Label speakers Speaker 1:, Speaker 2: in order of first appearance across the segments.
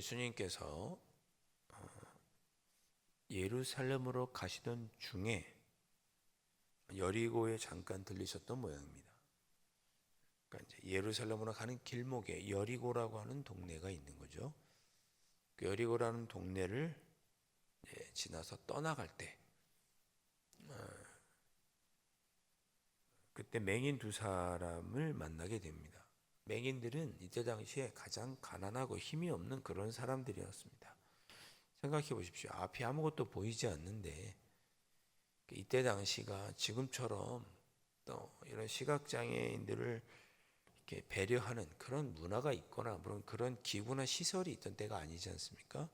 Speaker 1: 예수님께서 예루살렘으로 가시던 중에 여리고에 잠깐 들리셨던 모양입니다. 그러니까 이제 예루살렘으로 가는 길목에 여리고라고 하는 동네가 있는 거죠. 그 여리고라는 동네를 지나서 떠나갈 때 그때 맹인 두 사람을 만나게 됩니다. 맹인들은 이때 당시에 가장 가난하고 힘이 없는 그런 사람들이었습니다. 생각해 보십시오. 앞이 아무것도 보이지 않는데 이때 당시가 지금처럼 또 이런 시각장애인들을 이렇게 배려하는 그런 문화가 있거나 물론 그런 기구나 시설이 있던 때가 아니지 않습니까?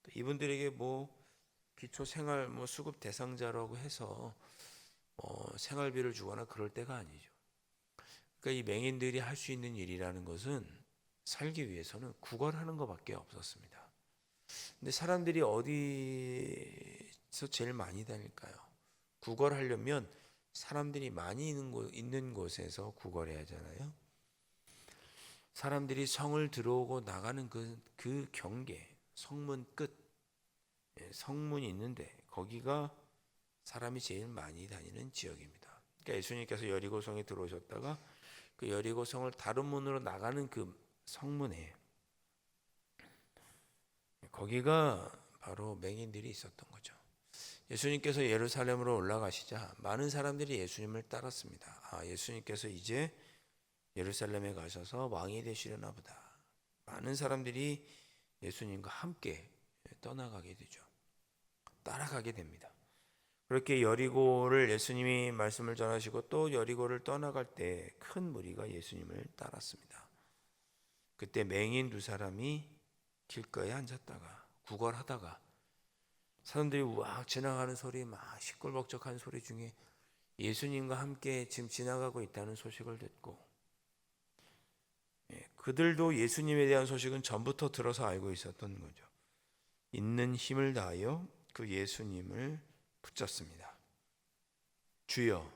Speaker 1: 또 이분들에게 기초생활 수급 대상자라고 해서 생활비를 주거나 그럴 때가 아니죠. 그러니까 이 맹인들이 할 수 있는 일이라는 것은 살기 위해서는 구걸하는 것밖에 없었습니다. 근데 사람들이 어디서 제일 많이 다닐까요? 구걸하려면 사람들이 많이 있는 곳에서 구걸해야 하잖아요. 사람들이 성을 들어오고 나가는 그 경계, 성문 끝, 성문이 있는데 거기가 사람이 제일 많이 다니는 지역입니다. 그러니까 예수님께서 여리고성에 들어오셨다가 그 여리고성을 다른 문으로 나가는 그 성문에 거기가 바로 맹인들이 있었던 거죠. 예수님께서 예루살렘으로 올라가시자 많은 사람들이 예수님을 따랐습니다. 예수님께서 이제 예루살렘에 가셔서 왕이 되시려나 보다. 많은 사람들이 예수님과 함께 떠나가게 되죠. 따라가게 됩니다. 그렇게 여리고를 예수님이 말씀을 전하시고 또 여리고를 떠나갈 때 큰 무리가 예수님을 따랐습니다. 그때 맹인 두 사람이 길가에 앉았다가 구걸하다가 사람들이 우악 지나가는 소리, 막 시끌벅적한 소리 중에 예수님과 함께 지금 지나가고 있다는 소식을 듣고 그들도 예수님에 대한 소식은 전부터 들어서 알고 있었던 거죠. 있는 힘을 다하여 그 예수님을 붙잡습니다. 주여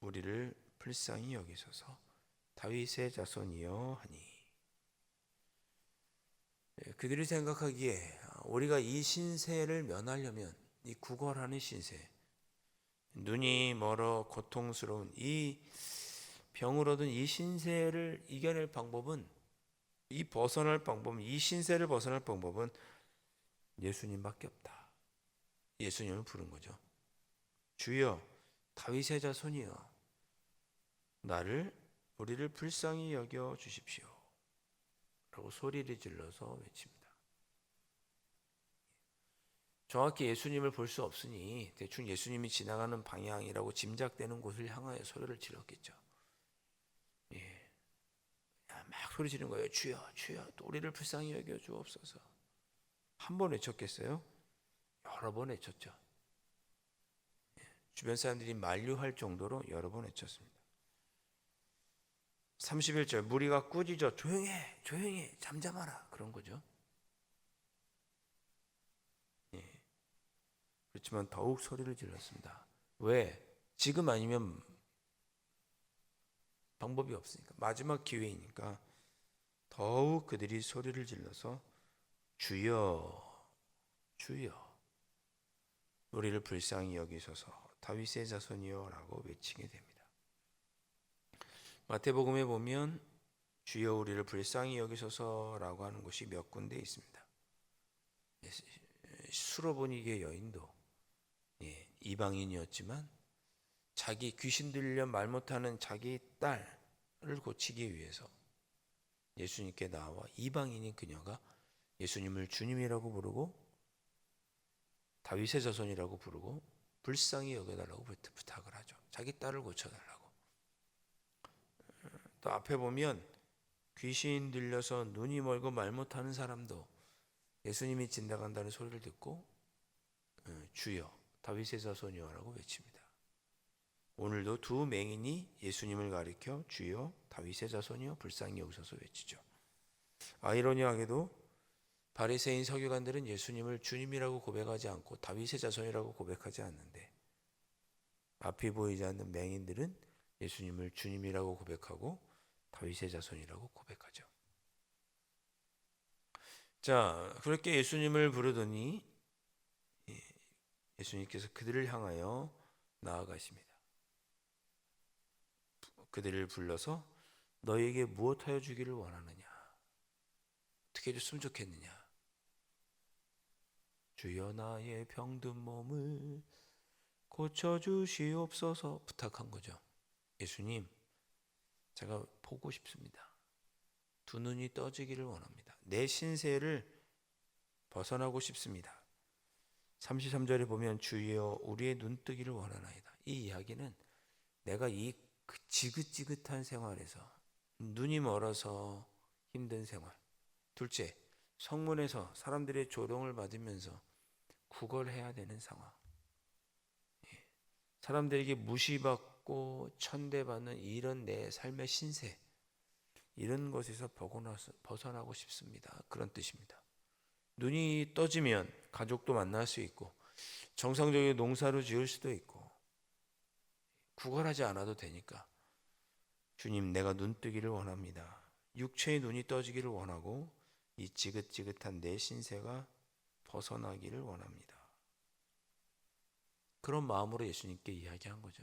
Speaker 1: 우리를 불쌍히 여기소서 다윗의 자손이여 하니 그들이 생각하기에 우리가 이 신세를 면하려면 이 구걸하는 신세 눈이 멀어 고통스러운 이 병을 얻은 이 신세를 이겨낼 방법은 이 신세를 벗어날 방법은 예수님밖에 없다. 예수님을 부른 거죠. 주여 다윗의 자손이여 우리를 불쌍히 여겨 주십시오 라고 소리를 질러서 외칩니다. 정확히 예수님을 볼 수 없으니 대충 예수님이 지나가는 방향이라고 짐작되는 곳을 향하여 소리를 질렀겠죠. 막 소리 지르는 거예요. 주여 주여 또 우리를 불쌍히 여겨 주옵소서. 한 번 외쳤겠어요? 여러 번 외쳤죠. 주변 사람들이 만류할 정도로 여러 번 외쳤습니다. 31절 무리가 꾸짖어 조용해 잠잠하라 그런 거죠. 그렇지만 더욱 소리를 질렀습니다. 왜? 지금 아니면 방법이 없으니까 마지막 기회이니까 더욱 그들이 소리를 질러서 주여 주여 우리를 불쌍히 여기소서 다윗의 자손이여 라고 외치게 됩니다. 마태복음에 보면 주여 우리를 불쌍히 여기소서 라고 하는 곳이 몇 군데 있습니다. 수로보니게 여인도 이방인이었지만 자기 귀신 들려 말 못하는 자기 딸을 고치기 위해서 예수님께 나와 이방인인 그녀가 예수님을 주님이라고 부르고 다윗의 자손이라고 부르고 불쌍히 여겨달라고 부탁을 하죠. 자기 딸을 고쳐달라고. 또 앞에 보면 귀신 들려서 눈이 멀고 말 못하는 사람도 예수님이 진다간다는 소리를 듣고 주여 다윗의 자손이여라고 외칩니다. 오늘도 두 맹인이 예수님을 가리켜 주여 다윗의 자손이여 불쌍히 여기소서 외치죠. 아이러니하게도 바리새인 서기관들은 예수님을 주님이라고 고백하지 않고 다윗의 자손이라고 고백하지 않는데 앞이 보이지 않는 맹인들은 예수님을 주님이라고 고백하고 다윗의 자손이라고 고백하죠. 자, 그렇게 예수님을 부르더니 예수님께서 그들을 향하여 나아가십니다. 그들을 불러서 너에게 무엇하여 주기를 원하느냐? 어떻게 해줬으면 좋겠느냐? 주여 나의 병든 몸을 고쳐주시옵소서 부탁한 거죠. 예수님, 제가 보고 싶습니다. 두 눈이 떠지기를 원합니다. 내 신세를 벗어나고 싶습니다. 33절에 보면 주여 우리의 눈뜨기를 원하나이다. 이 이야기는 내가 이 지긋지긋한 생활에서 눈이 멀어서 힘든 생활, 둘째 성문에서 사람들의 조롱을 받으면서 구걸해야 되는 상황, 사람들에게 무시받고 천대받는 이런 내 삶의 신세, 이런 것에서 벗어나고 싶습니다. 그런 뜻입니다. 눈이 떠지면 가족도 만날 수 있고 정상적인 농사를 지을 수도 있고 구걸하지 않아도 되니까 주님, 내가 눈뜨기를 원합니다. 육체의 눈이 떠지기를 원하고 이 지긋지긋한 내 신세가 벗어나기를 원합니다. 그런 마음으로 예수님께 이야기한 거죠.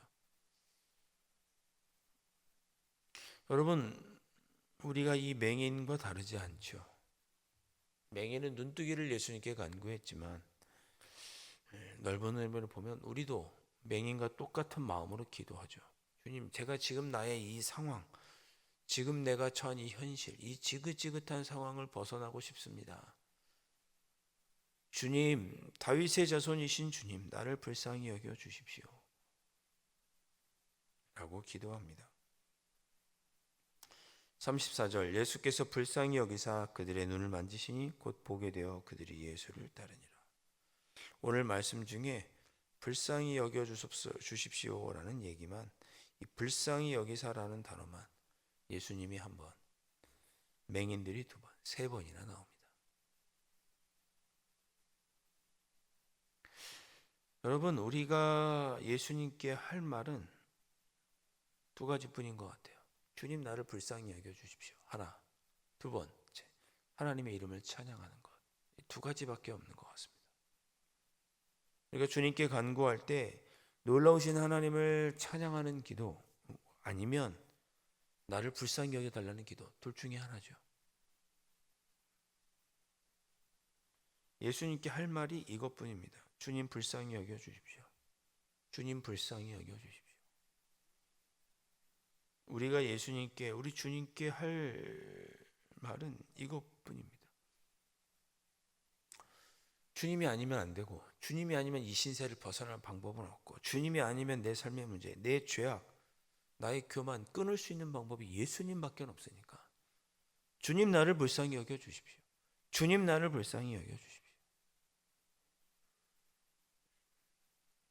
Speaker 1: 여러분, 우리가 이 맹인과 다르지 않죠. 맹인은 눈뜨기를 예수님께 간구했지만 넓은 의미로 보면 우리도 맹인과 똑같은 마음으로 기도하죠. 주님, 제가 지금 나의 이 상황, 지금 내가 처한 이 현실, 이 지긋지긋한 상황을 벗어나고 싶습니다. 주님, 다윗의 자손이신 주님, 나를 불쌍히 여겨 주십시오. 라고 기도합니다. 34절, 예수께서 불쌍히 여기사 그들의 눈을 만지시니 곧 보게 되어 그들이 예수를 따르니라. 오늘 말씀 중에 불쌍히 여겨 주십시오라는 얘기만, 이 불쌍히 여기사라는 단어만 예수님이 한 번, 맹인들이 두 번, 세 번이나 나옵니다. 여러분, 우리가 예수님께 할 말은 두 가지뿐인 것 같아요. 주님, 나를 불쌍히 여겨 주십시오. 하나. 두 번째, 하나님의 이름을 찬양하는 것. 두 가지밖에 없는 것 같습니다. 그러니까 주님께 간구할 때 놀라우신 하나님을 찬양하는 기도, 아니면 나를 불쌍히 여겨달라는 기도, 둘 중에 하나죠. 예수님께 할 말이 이것뿐입니다. 주님 불쌍히 여겨주십시오. 주님 불쌍히 여겨주십시오. 우리가 예수님께, 우리 주님께 할 말은 이것뿐입니다. 주님이 아니면 안 되고, 주님이 아니면 이 신세를 벗어날 방법은 없고, 주님이 아니면 내 삶의 문제, 내 죄악, 나의 교만 끊을 수 있는 방법이 예수님밖에 없으니까 주님, 나를 불쌍히 여겨주십시오. 주님, 나를 불쌍히 여겨주십시오.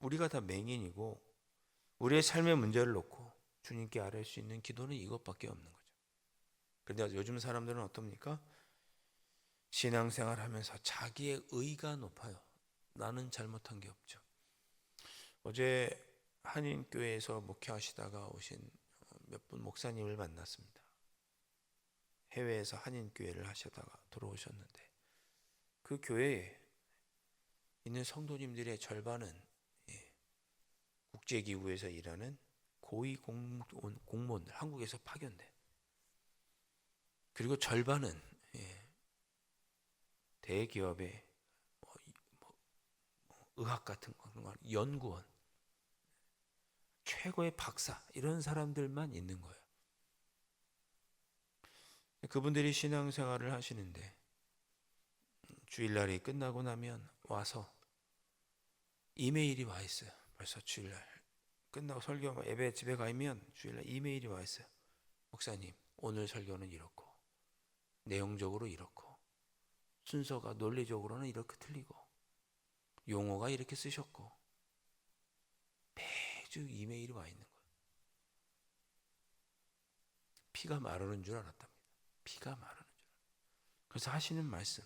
Speaker 1: 우리가 다 맹인이고 우리의 삶의 문제를 놓고 주님께 아뢰 수 있는 기도는 이것밖에 없는 거죠. 그런데 요즘 사람들은 어떻습니까? 신앙생활 하면서 자기의 의가 높아요. 나는 잘못한 게 없죠. 어제 한인교회에서 목회하시다가 오신 몇 분 목사님을 만났습니다. 해외에서 한인교회를 하시다가 돌아오셨는데 그 교회에 있는 성도님들의 절반은 국제기구에서 일하는 고위 공무원들, 한국에서 파견돼. 그리고 절반은 대기업의 의학 같은 거, 연구원, 최고의 박사, 이런 사람들만 있는 거예요. 그분들이 신앙생활을 하시는데 주일날이 끝나고 나면 와서 이메일이 와 있어요. 벌써 주일날 끝나고 설교 예배 집에 가면 주일날 이메일이 와 있어요. 목사님, 오늘 설교는 이렇고 내용적으로 이렇고 순서가 논리적으로는 이렇게 틀리고 용어가 이렇게 쓰셨고, 매주 이메일이 와 있는 거예요. 피가 마르는 줄 알았답니다. 피가 마르는 줄. 그래서 하시는 말씀,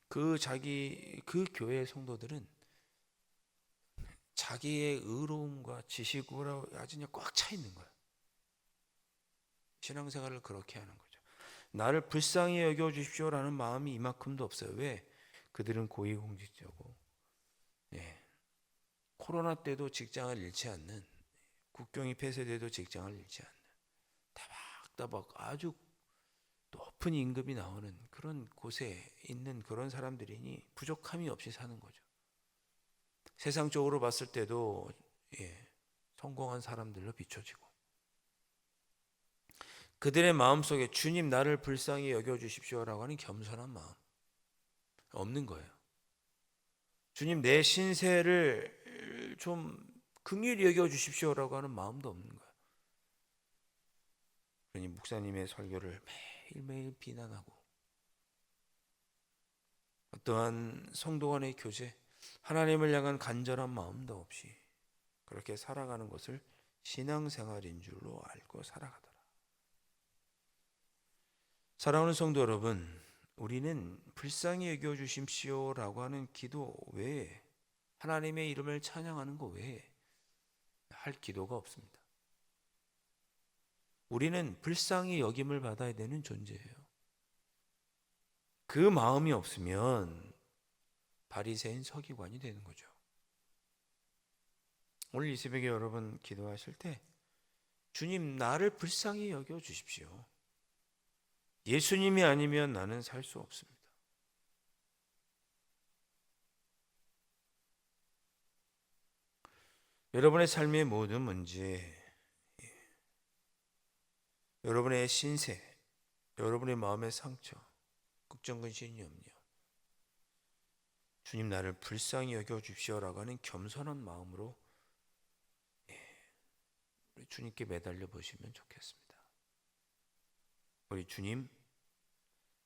Speaker 1: 그 교회의 성도들은 자기의 의로움과 지식으로 아주 그냥 꽉 차 있는 거예요. 신앙생활을 그렇게 하는 거죠. 나를 불쌍히 여겨주십시오라는 마음이 이만큼도 없어요. 왜? 그들은 고위공직자고, 예, 코로나 때도 직장을 잃지 않는, 국경이 폐쇄돼도 직장을 잃지 않는, 따박따박 아주 높은 임금이 나오는 그런 곳에 있는 그런 사람들이니 부족함이 없이 사는 거죠. 세상적으로 봤을 때도 성공한 사람들로 비춰지고, 그들의 마음속에 주님 나를 불쌍히 여겨주십시오라고 하는 겸손한 마음 없는 거예요. 주님 내 신세를 좀 긍휼히 여겨주십시오라고 하는 마음도 없는 거예요. 그러니 목사님의 설교를 매일매일 비난하고, 어떠한 성도 간의 교제, 하나님을 향한 간절한 마음도 없이 그렇게 살아가는 것을 신앙생활인 줄로 알고 살아가더라. 사랑하는 성도 여러분, 우리는 불쌍히 여겨주십시오라고 하는 기도 외에, 하나님의 이름을 찬양하는 것 외에 할 기도가 없습니다. 우리는 불쌍히 여김을 받아야 되는 존재예요. 그 마음이 없으면 바리새인 서기관이 되는 거죠. 오늘 이 새벽에 여러분 기도하실 때 주님 나를 불쌍히 여겨 주십시오. 예수님이 아니면 나는 살 수 없습니다. 여러분의 삶의 모든 문제, 여러분의 신세, 여러분의 마음의 상처, 걱정, 근심, 염려, 주님 나를 불쌍히 여겨 주십시오라고 하는 겸손한 마음으로 우리 주님께 매달려 보시면 좋겠습니다. 우리 주님,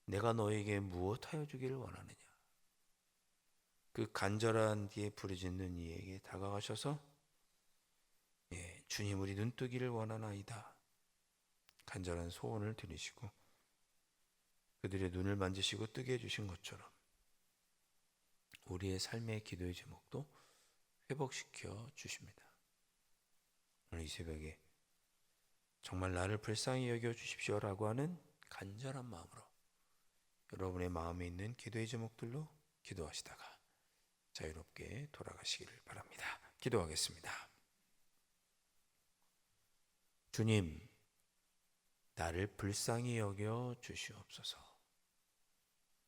Speaker 1: 내가 너에게 무엇하여 주기를 원하느냐? 그 간절한 뒤에 부르짖는 이에게 다가가셔서 주님 우리 눈뜨기를 원하나이다. 간절한 소원을 들으시고 그들의 눈을 만지시고 뜨게 해주신 것처럼 우리의 삶의 기도의 제목도 회복시켜 주십니다. 오늘 이 새벽에 정말 나를 불쌍히 여겨 주십시오라고 하는 간절한 마음으로 여러분의 마음에 있는 기도의 제목들로 기도하시다가 자유롭게 돌아가시기를 바랍니다. 기도하겠습니다. 주님, 나를 불쌍히 여겨 주시옵소서.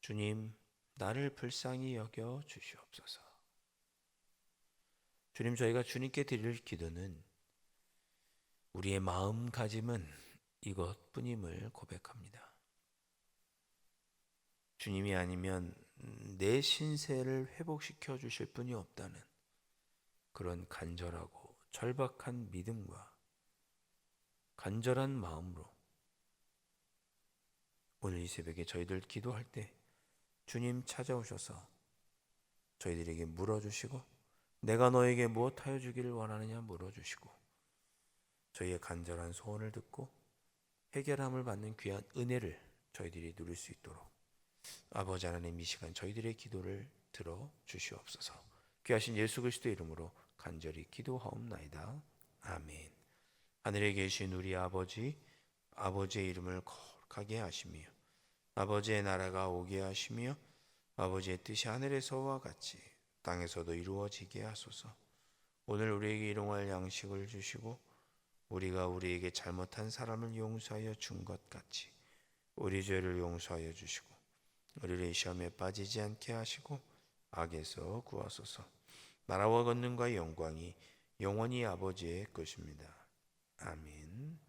Speaker 1: 주님, 나를 불쌍히 여겨 주시옵소서. 주님, 저희가 주님께 드릴 기도는 우리의 마음가짐은 이것뿐임을 고백합니다. 주님이 아니면 내 신세를 회복시켜 주실 분이 없다는 그런 간절하고 절박한 믿음과 간절한 마음으로 오늘 이 새벽에 저희들 기도할 때 주님 찾아오셔서 저희들에게 물어주시고 내가 너에게 무엇하여 주기를 원하느냐 물어주시고 저희의 간절한 소원을 듣고 해결함을 받는 귀한 은혜를 저희들이 누릴 수 있도록 아버지 하나님 이 시간 저희들의 기도를 들어 주시옵소서. 귀하신 예수 그리스도의 이름으로 간절히 기도하옵나이다. 아멘. 하늘에 계신 우리 아버지, 아버지의 이름을 거룩하게 하시며 아버지의 나라가 오게 하시며 아버지의 뜻이 하늘에서와 같이 땅에서도 이루어지게 하소서. 오늘 우리에게 일용할 양식을 주시고 우리가 우리에게 잘못한 사람을 용서하여 준 것 같이 우리 죄를 용서하여 주시고 우리를 시험에 빠지지 않게 하시고 악에서 구하소서. 나라와 권능과 영광이 영원히 아버지의 것입니다. 아멘.